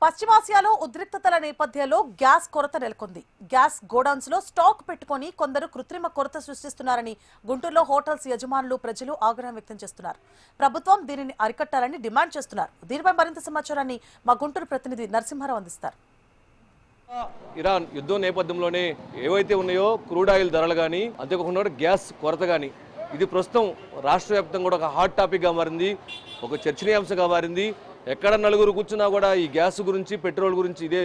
పశ్చిమాసియాలో ఉద్రిక్తతల నేపథ్యంలో గ్యాస్ కొరత నెలకొంది. గ్యాస్ గోడౌన్స్ లో స్టాక్ పెట్టుకొని కొందరు కృత్రిమ కొరత సృష్టిస్తున్నారని గుంటూరులో హోటల్స్ యజమానులు ప్రజలు ఆగ్రహం వ్యక్తం చేస్తున్నారు. ప్రభుత్వం దీనిని అరికట్టాలని డిమాండ్ చేస్తున్నారు. దీనిపై మరింత సమాచారాన్ని మా గుంటూరు ప్రతినిధి నరసింహారావు అందిస్తారు. ఇరాన్ యుద్ధం నేపథ్యంలోనే ఏవైతే ఉన్నాయో క్రూడ్ ఆయిల్ ధరలు కానీ అంతేకాకుండా గ్యాస్ కొరత కానీ ఇది ప్రస్తుతం రాష్ట్ర వ్యాప్తంగా కూడా ఒక హాట్ టాపిక్గా మారింది, ఒక చర్చనీయాంశంగా మారింది. ఎక్కడ నలుగురు కూర్చున్నా కూడా ఈ గ్యాస్ గురించి పెట్రోల్ గురించి ఇదే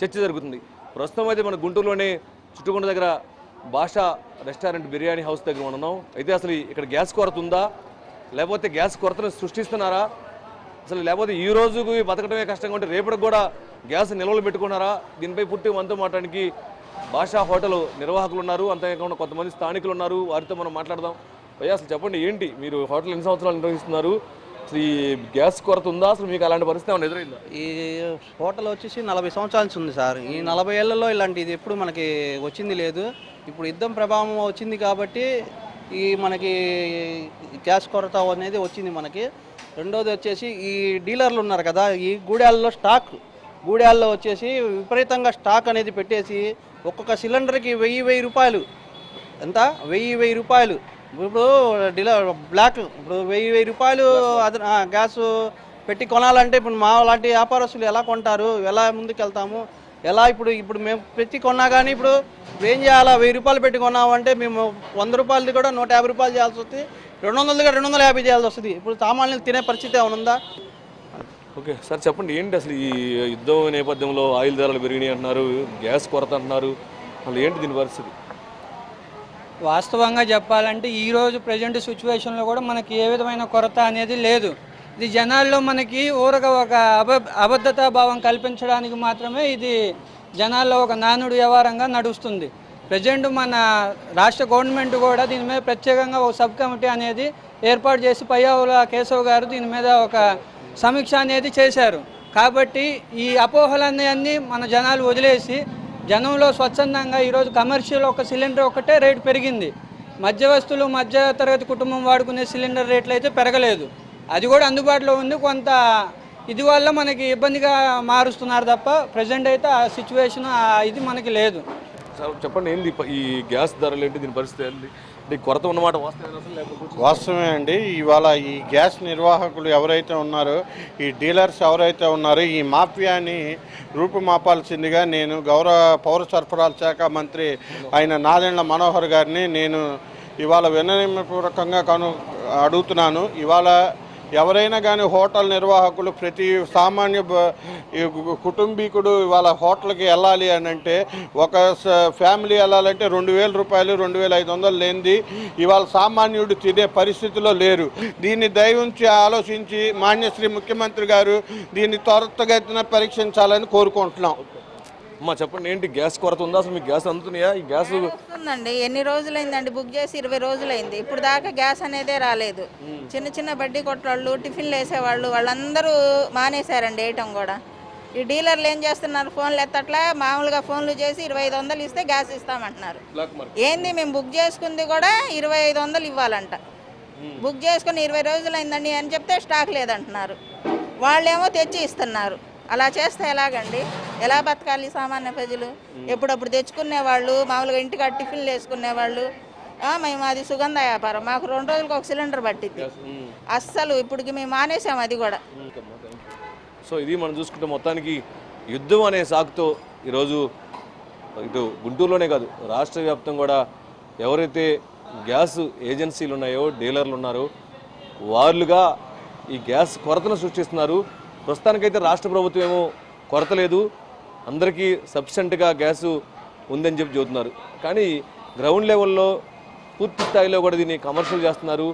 చర్చ జరుగుతుంది. ప్రస్తుతం అయితే మన గుంటూరులోనే చుట్టుకొండ దగ్గర భాషా రెస్టారెంట్ బిర్యానీ హౌస్ దగ్గర ఉన్నాం. అయితే అసలు ఇక్కడ గ్యాస్ కొరత ఉందా, లేకపోతే గ్యాస్ కొరతను సృష్టిస్తున్నారా, అసలు లేకపోతే ఈ రోజుకు బతకడమే కష్టంగా ఉంటే రేపటికి కూడా గ్యాస్ నిల్వలు పెట్టుకున్నారా, దీనిపై పుట్టి మనతో మాట్లాడడానికి భాషా హోటల్ నిర్వాహకులు ఉన్నారు, అంతేకాకుండా కొంతమంది స్థానికులు ఉన్నారు. వారితో మనం మాట్లాడదాం. అయ్యా అసలు చెప్పండి, ఏంటి మీరు హోటల్ ఎన్ని సంవత్సరాలు నిర్వహిస్తున్నారు, అసలు ఈ గ్యాస్ కొరత ఉందా, అసలు మీకు అలాంటి పరిస్థితి ఏమైనా ఎదురైందా? ఈ హోటల్ వచ్చేసి 40 సంవత్సరాల నుంచి ఉంది సార్. ఈ 40 ఏళ్లలో ఇలాంటిది ఎప్పుడు మనకి వచ్చింది లేదు. ఇప్పుడు యుద్ధం ప్రభావం వచ్చింది కాబట్టి ఈ మనకి గ్యాస్ కొరత అనేది వచ్చింది మనకి. రెండోది వచ్చేసి ఈ డీలర్లు ఉన్నారు కదా, ఈ గూడాల్లో వచ్చేసి విపరీతంగా స్టాక్ అనేది పెట్టేసి ఒక్కొక్క సిలిండర్కి 1000 రూపాయలు, ఎంత 1000 రూపాయలు. ఇప్పుడు బ్లాక్ ఇప్పుడు 1000 రూపాయలు గ్యాస్ పెట్టి కొనాలంటే ఇప్పుడు మా లాంటి వ్యాపారస్తులు ఎలా కొంటారు, ఎలా ముందుకు వెళ్తాము, ఎలా ఇప్పుడు మేము పెట్టి కొన్నా కానీ ఇప్పుడు ఏం చేయాలా, 1000 రూపాయలు పెట్టి కొన్నామంటే మేము 100 రూపాయలది కూడా 150 రూపాయలు చేయాల్సి వస్తుంది, 200 కూడా 250 చేయాల్సి వస్తుంది. ఇప్పుడు సామాన్యులు తినే పరిస్థితి ఏమైనా ఉందా? ఓకే సార్, చెప్పండి ఏంటి అసలు ఈ యుద్ధం నేపథ్యంలో ఆయిల్ ధరలు పెరిగినాయి అంటున్నారు, గ్యాస్ కొరత అంటున్నారు, అసలు ఏంటి దీని పరిస్థితి? వాస్తవంగా చెప్పాలంటే ఈరోజు ప్రజెంట్ సిచ్యువేషన్లో కూడా మనకి ఏ విధమైన కొరత అనేది లేదు. ఇది జనాల్లో మనకి ఊరగా ఒక అబద్ధతా భావం కల్పించడానికి మాత్రమే ఇది జనాల్లో ఒక నానుడు వ్యవహారంగా నడుస్తుంది. ప్రజెంట్ మన రాష్ట్ర గవర్నమెంట్ కూడా దీని మీద ప్రత్యేకంగా ఒక సబ్ కమిటీ అనేది ఏర్పాటు చేసి పయ్యావుల కేశవ్ గారు దీని మీద ఒక సమీక్ష అనేది చేశారు. కాబట్టి ఈ అపోహలన్నీ మన జనాలు వదిలేసి జనంలో స్వచ్ఛందంగా ఈరోజు కమర్షియల్ ఒక సిలిండర్ ఒకటే రేటు పెరిగింది. మధ్యవస్తులు మధ్యతరగతి కుటుంబం వాడుకునే సిలిండర్ రేట్లు అయితే పెరగలేదు, అది కూడా అందుబాటులో ఉంది. కొంత ఇది వల్ల మనకి ఇబ్బందిగా మారుస్తున్నారు తప్ప ప్రజెంట్ అయితే ఆ సిచ్యువేషన్ ఇది మనకి లేదు. చెప్పండి ఏంటి ఈ గ్యాస్ ధరలు ఏంటి, దీని పరిస్థితి ఏంటి? కొరత ఉన్నమాట వాస్తవమే అండి. ఇవాళ ఈ గ్యాస్ నిర్వాహకులు ఎవరైతే ఉన్నారో, ఈ డీలర్స్ ఎవరైతే ఉన్నారో, ఈ మాఫియాని రూపుమాపాల్సిందిగా నేను గౌరవ పౌర సరఫరాల శాఖ మంత్రి అయిన నాదెండ్ల మనోహర్ గారిని నేను ఇవాళ వినయపూర్వకంగా అడుగుతున్నాను. ఇవాళ ఎవరైనా కానీ హోటల్ నిర్వాహకులు, ప్రతి సామాన్య కుటుంబీకుడు ఇవాళ హోటల్కి వెళ్ళాలి అని అంటే, ఒక ఫ్యామిలీ వెళ్ళాలంటే 2000 రూపాయలు 2500 లేనిది ఇవాళ సామాన్యుడు తినే పరిస్థితిలో లేరు. దీన్ని దయవుంచి ఆలోచించి మాన్యశ్రీ ముఖ్యమంత్రి గారు దీన్ని త్వరితగతిన పరీక్షించాలని కోరుకుంటున్నాం. అమ్మా చెప్పండి, ఏంటి గ్యాస్ కొరత ఉందా, అసలు మీకు గ్యాస్ అందుతున్నాయా? ఈ గ్యాస్ వస్తుందండి, ఎన్ని రోజులైందండి బుక్ చేసి? 20 రోజులైంది. ఇప్పుడు దాకా గ్యాస్ అనేదే రాలేదు. చిన్న బడ్డీ కొట్టవాళ్ళు, టిఫిన్లు వేసేవాళ్ళు, వాళ్ళందరూ మానేశారండి వేయటం కూడా. ఈ డీలర్లు ఏం చేస్తున్నారు, ఫోన్లు ఎత్తట్లా, మామూలుగా ఫోన్లు చేసి 2500 ఇస్తే గ్యాస్ ఇస్తామంటున్నారు. ఏంది, మేము బుక్ చేసుకుంది కూడా 2500 ఇవ్వాలంట. బుక్ చేసుకుని 20 రోజులైందండి అని చెప్తే స్టాక్ లేదంటున్నారు. వాళ్ళేమో తెచ్చి ఇస్తున్నారు. అలా చేస్తే ఎలాగండి, ఎలా బతకాలి సామాన్య ప్రజలు? ఎప్పుడప్పుడు తెచ్చుకునేవాళ్ళు, మామూలుగా ఇంటికి టిఫిన్లు వేసుకునేవాళ్ళు. మేము అది సుగంధ వ్యాపారం, మాకు 2 రోజులకు ఒక సిలిండర్ పట్టింది. అస్సలు ఇప్పటికి మేము మానేసాము అది కూడా. సో ఇది మనం చూసుకుంటే మొత్తానికి యుద్ధం అనే సాకుతో ఈరోజు ఇటు గుంటూరులోనే కాదు రాష్ట్ర వ్యాప్తం కూడా ఎవరైతే గ్యాస్ ఏజెన్సీలు ఉన్నాయో, డీలర్లు ఉన్నారో, వాళ్ళుగా ఈ గ్యాస్ కొరతను సృష్టిస్తున్నారు. ప్రస్తుతానికైతే రాష్ట్ర ప్రభుత్వం ఏమో కొరత లేదు, అందరికీ సఫిషియెంట్గా గ్యాసు ఉందని చెప్పి చెబుతున్నారు. కానీ గ్రౌండ్ లెవెల్లో పూర్తి స్థాయిలో కూడా దీన్ని కమర్షియల్ చేస్తున్నారు.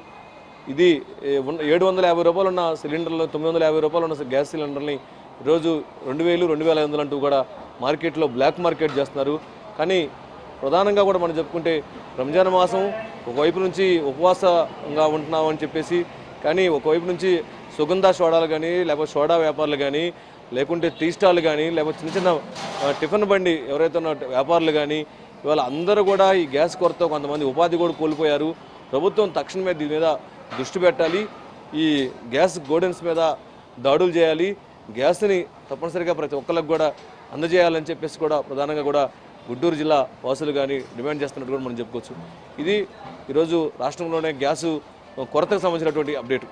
ఇది 750 రూపాయలు ఉన్న సిలిండర్లు, 950 రూపాయలు ఉన్న గ్యాస్ సిలిండర్ని ఈరోజు 2000, 2500 అంటూ కూడా మార్కెట్లో బ్లాక్ మార్కెట్ చేస్తున్నారు. కానీ ప్రధానంగా కూడా మనం చెప్పుకుంటే రంజాన్ మాసం ఒకవైపు నుంచి ఉపవాసంగా ఉంటున్నామని చెప్పేసి, కానీ ఒకవైపు నుంచి సుగంధ సోడాలు కానీ, లేకపోతే సోడా వ్యాపారులు కానీ, లేకుంటే టీ స్టాల్ కానీ, లేకపోతే చిన్న టిఫిన్ బండి ఎవరైతే ఉన్న వ్యాపారులు కానీ, ఇవాళ అందరూ కూడా ఈ గ్యాస్ కొరత కొంతమంది ఉపాధి కూడా కోల్పోయారు. ప్రభుత్వం తక్షణమే దీని మీద దృష్టి పెట్టాలి, ఈ గ్యాస్ గోడౌన్స్ మీద దాడులు చేయాలి. గ్యాస్ని తప్పనిసరిగా ప్రతి ఒక్కరికి కూడా అందజేయాలని చెప్పేసి కూడా ప్రధానంగా కూడా గుంటూరు జిల్లా వాసులు కానీ డిమాండ్ చేస్తున్నట్టు కూడా మనం చెప్పుకోవచ్చు. ఇది ఈరోజు రాష్ట్రంలోనే గ్యాసు కొరతకు సంబంధించినటువంటి అప్డేట్.